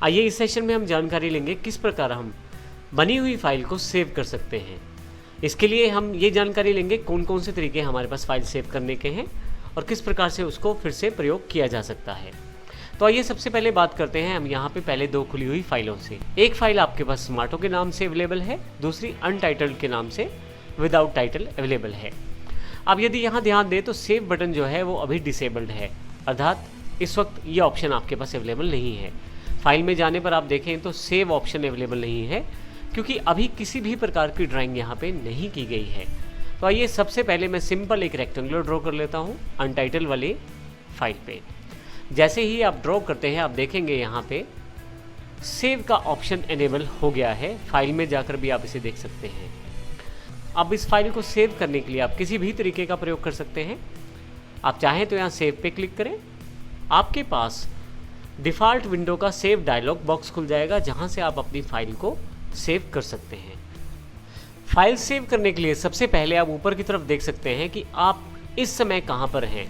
आइए इस सेशन में हम जानकारी लेंगे किस प्रकार हम बनी हुई फाइल को सेव कर सकते हैं। इसके लिए हम ये जानकारी लेंगे कौन कौन से तरीके हमारे पास फाइल सेव करने के हैं और किस प्रकार से उसको फिर से प्रयोग किया जा सकता है। तो आइए सबसे पहले बात करते हैं हम यहाँ पे पहले दो खुली हुई फाइलों से। एक फाइल आपके पास स्मार्टो के नाम से अवेलेबल है, दूसरी अनटाइटल्ड के नाम से विदाउट टाइटल अवेलेबल है। अब यदि यहाँ ध्यान दें तो सेव बटन जो है वो अभी डिसेबल्ड है, अर्थात इस वक्त ये ऑप्शन आपके पास अवेलेबल नहीं है। फाइल में जाने पर आप देखें तो सेव ऑप्शन अवेलेबल नहीं है क्योंकि अभी किसी भी प्रकार की ड्राइंग यहाँ पे नहीं की गई है। तो आइए सबसे पहले मैं सिंपल एक रेक्टेंगुलर ड्रॉ कर लेता हूँ अनटाइटल वाले फाइल पे। जैसे ही आप ड्रॉ करते हैं आप देखेंगे यहाँ पे सेव का ऑप्शन एनेबल हो गया है। फाइल में जाकर भी आप इसे देख सकते हैं। अब इस फाइल को सेव करने के लिए आप किसी भी तरीके का प्रयोग कर सकते हैं। आप चाहें तो यहाँ सेव पे क्लिक करें, आपके पास डिफ़ॉल्ट विंडो का सेव डायलॉग बॉक्स खुल जाएगा जहाँ से आप अपनी फाइल को सेव कर सकते हैं। फाइल सेव करने के लिए सबसे पहले आप ऊपर की तरफ देख सकते हैं कि आप इस समय कहाँ पर हैं।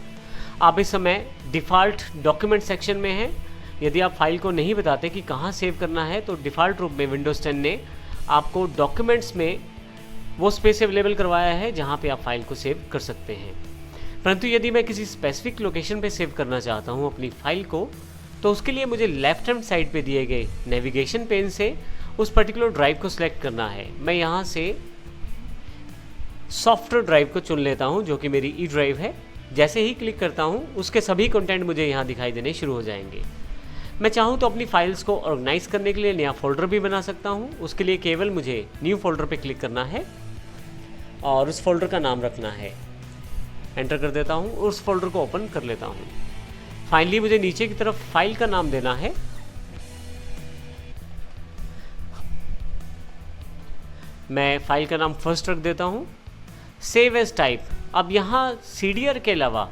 आप इस समय डिफ़ॉल्ट डॉक्यूमेंट सेक्शन में हैं। यदि आप फाइल को नहीं बताते कि कहाँ सेव करना है तो डिफ़ॉल्ट रूप में विंडोज़ 10 ने आपको डॉक्यूमेंट्स में वो स्पेस अवेलेबल करवाया है जहाँ पे आप फाइल को सेव कर सकते हैं। परंतु यदि मैं किसी स्पेसिफिक लोकेशन पे सेव करना चाहता हूँ अपनी फाइल को, तो उसके लिए मुझे लेफ्ट हैंड साइड पे दिए गए नेविगेशन पेन से उस पर्टिकुलर ड्राइव को सिलेक्ट करना है। मैं यहाँ से सॉफ्टवेयर ड्राइव को चुन लेता हूँ जो कि मेरी ई ड्राइव है। जैसे ही क्लिक करता हूँ उसके सभी कंटेंट मुझे यहाँ दिखाई देने शुरू हो जाएंगे। मैं चाहूँ तो अपनी फाइल्स को ऑर्गेनाइज करने के लिए नया फोल्डर भी बना सकता हूँ। उसके लिए केवल मुझे न्यू फोल्डर पे क्लिक करना है और उस फोल्डर का नाम रखना है। एंटर कर देता हूँ, उस फोल्डर को ओपन कर लेता हूँ। फाइनली मुझे नीचे की तरफ फाइल का नाम देना है। मैं फाइल का नाम फर्स्ट रख देता हूँ। सेव एज टाइप, अब यहाँ CDR के अलावा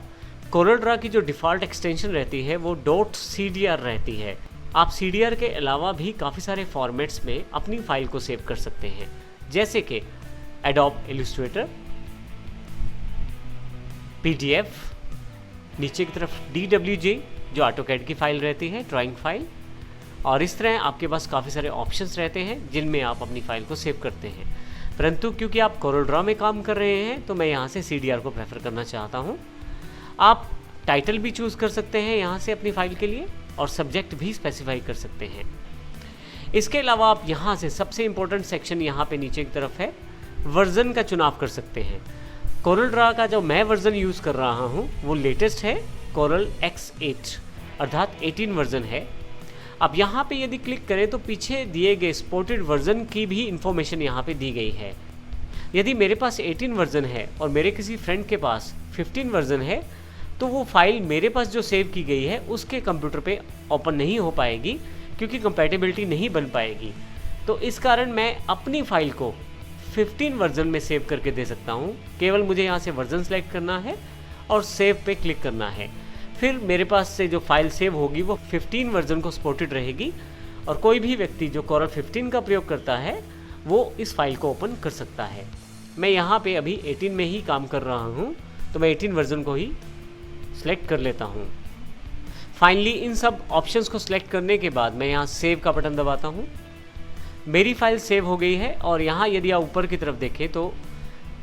कोरल ड्रा की जो डिफ़ॉल्ट एक्सटेंशन रहती है वो .cdr रहती है। आप CDR के अलावा भी काफ़ी सारे फॉर्मेट्स में अपनी फाइल को सेव कर सकते हैं, जैसे कि एडोब इलस्ट्रेटर, PDF, नीचे की तरफ DWG जो ऑटोकैड की फाइल रहती है, ड्राइंग फाइल, और इस तरह आपके पास काफ़ी सारे ऑप्शंस रहते हैं जिनमें आप अपनी फाइल को सेव करते हैं। परंतु क्योंकि आप कोरल ड्रा में काम कर रहे हैं तो मैं यहाँ से CDR को प्रेफर करना चाहता हूँ। आप टाइटल भी चूज़ कर सकते हैं यहाँ से अपनी फाइल के लिए और सब्जेक्ट भी स्पेसिफाई कर सकते हैं। इसके अलावा आप यहाँ से सबसे इम्पोर्टेंट सेक्शन यहाँ पे नीचे की तरफ है, वर्जन का चुनाव कर सकते हैं। कोरल ड्रा का जो मैं वर्जन यूज़ कर रहा हूँ वो लेटेस्ट है, कोरल X8 अर्थात 18 वर्जन है। अब यहाँ पे यदि क्लिक करें तो पीछे दिए गए सपोर्टेड वर्जन की भी इंफॉर्मेशन यहाँ पे दी गई है। यदि मेरे पास 18 वर्जन है और मेरे किसी फ्रेंड के पास 15 वर्जन है तो वो फाइल मेरे पास जो सेव की गई है उसके कंप्यूटर पे ओपन नहीं हो पाएगी क्योंकि कंपैटिबिलिटी नहीं बन पाएगी। तो इस कारण मैं अपनी फाइल को 15 वर्जन में सेव करके दे सकता हूँ। केवल मुझे यहाँ से वर्जन सेलेक्ट करना है और सेव पे क्लिक करना है। फिर मेरे पास से जो फाइल सेव होगी वो 15 वर्जन को सपोर्टेड रहेगी और कोई भी व्यक्ति जो कोरल 15 का प्रयोग करता है वो इस फाइल को ओपन कर सकता है। मैं यहाँ पे अभी 18 में ही काम कर रहा हूँ तो मैं 18 वर्जन को ही सिलेक्ट कर लेता हूँ। फाइनली इन सब ऑप्शंस को सिलेक्ट करने के बाद मैं यहाँ सेव का बटन दबाता हूँ। मेरी फाइल सेव हो गई है और यहाँ यदि आप ऊपर की तरफ देखें तो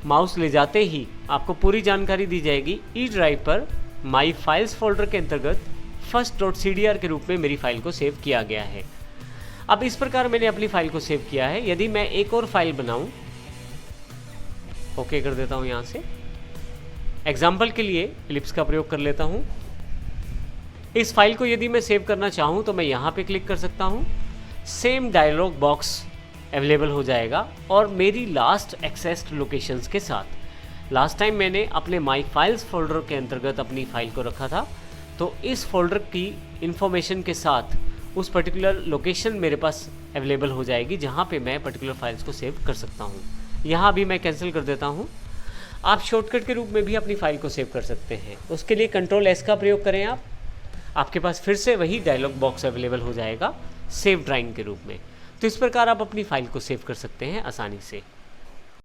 माउस ले जाते ही आपको पूरी जानकारी दी जाएगी। ई ड्राइव पर माई फाइल्स फोल्डर के अंतर्गत first.cdr के रूप में मेरी फाइल को सेव किया गया है। अब इस प्रकार मैंने अपनी फाइल को सेव किया है। यदि मैं एक और फाइल बनाऊं, ओके कर देता हूं। यहाँ से एग्जाम्पल के लिए इलिप्स का प्रयोग कर लेता हूं। इस फाइल को यदि मैं सेव करना चाहूं तो मैं यहाँ पे क्लिक कर सकता हूं। सेम डायलॉग बॉक्स अवेलेबल हो जाएगा और मेरी लास्ट एक्सेस्ड लोकेशंस के साथ। लास्ट टाइम मैंने अपने माई फाइल्स फोल्डर के अंतर्गत अपनी फाइल को रखा था, तो इस फोल्डर की इंफॉर्मेशन के साथ उस पर्टिकुलर लोकेशन मेरे पास अवेलेबल हो जाएगी जहाँ पे मैं पर्टिकुलर फाइल्स को सेव कर सकता हूँ। यहाँ भी मैं कैंसिल कर देता हूँ। आप शॉर्टकट के रूप में भी अपनी फाइल को सेव कर सकते हैं। उसके लिए Ctrl+S का प्रयोग करें आप, आपके पास फिर से वही डायलॉग बॉक्स अवेलेबल हो जाएगा सेव ड्राइंग के रूप में। तो इस प्रकार आप अपनी फाइल को सेव कर सकते हैं आसानी से।